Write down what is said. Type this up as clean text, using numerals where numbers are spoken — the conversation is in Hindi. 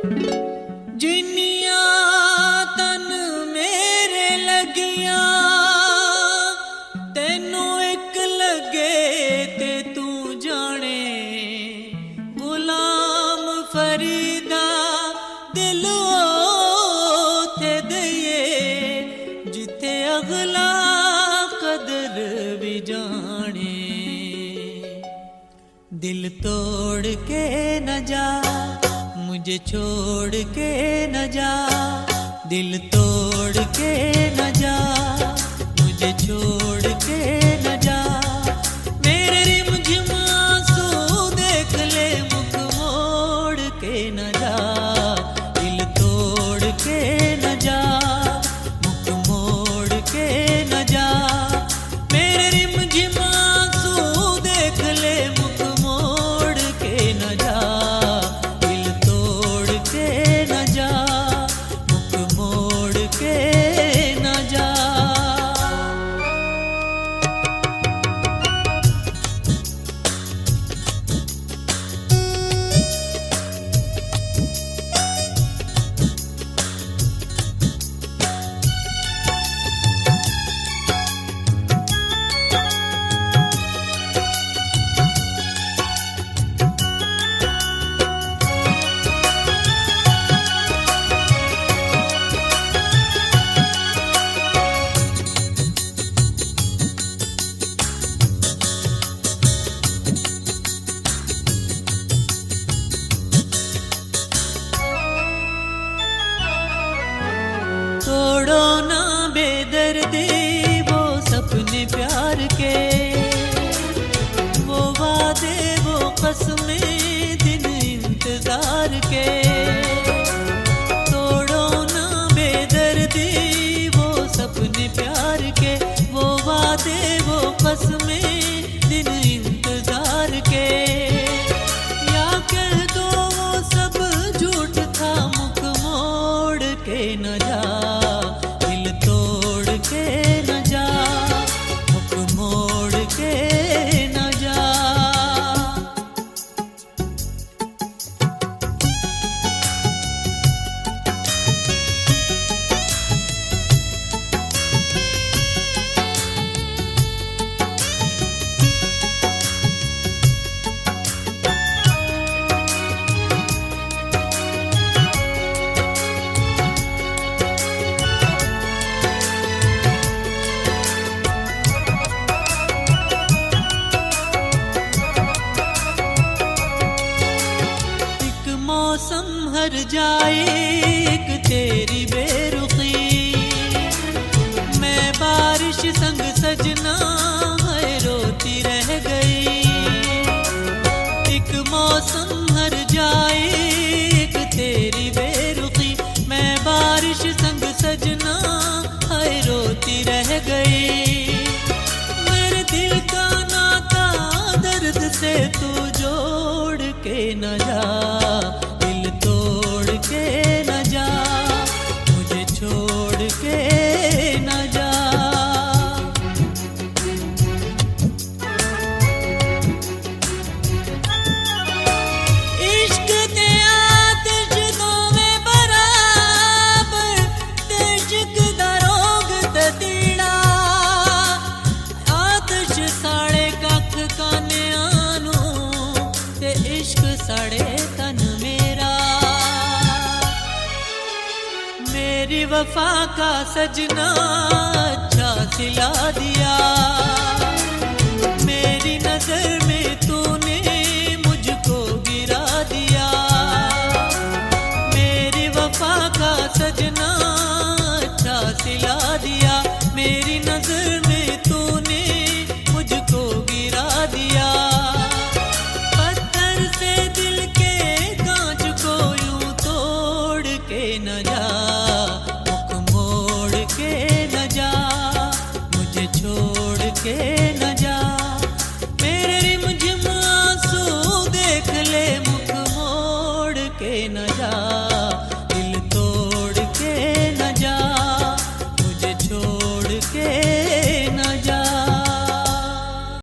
जिन्निया तन मेरे लगिया तेनू एक लगे ते तू जाने गुलाम फरीदा दिल ओथे दइए जिथे अगला कदर भी जाने। दिल तोड़ के न जा मुझे छोड़ के न जा, दिल तोड़ के न जा मुझे छोड़ के न जा। मेरे रिमझिम आंसू देख ले मुख मोड़ के न जा, दिल तोड़ के न जा मुख मोड़ के न जा। मेरे रिमझिम आंसू देख ले मुख मोड़ के न जा, दिल तोड़ के न जा मुख मोड़ के न जा। तोड़ो ना बेदर्दी वो सपने प्यार के, वो वादे वो कसमें दिन इंतजार के। तोड़ो ना बेदर्दी वो सपने प्यार के, वो वादे वो कसमें दिन इंतजार के। या कह दो वो सब झूठ था मुख मोड़ के न जा, दिल तोड़ के न जा मुख मोड़ के न जा। मौसम हर जाए एक तेरी बेरुखी, मैं बारिश संग सजना है रोती रह गई। एक मौसम हर जाए एक तेरी बेरुखी, मैं बारिश संग सजना है रोती रह गई। मेरे दिल का नाता दर्द से तू जोड़ के न जा, दिल तोड़ के न जा मुझे छोड़ के न जा। इश्क ते आतिश दोवें बराबर, ते इश्क दा रोग ते दीड़ा। आतिश साड़े कख कान्यां नूं ते इश्क साड़े तन मेरा। मेरी वफा का सजना अच्छा सिला दिया, मेरी नजर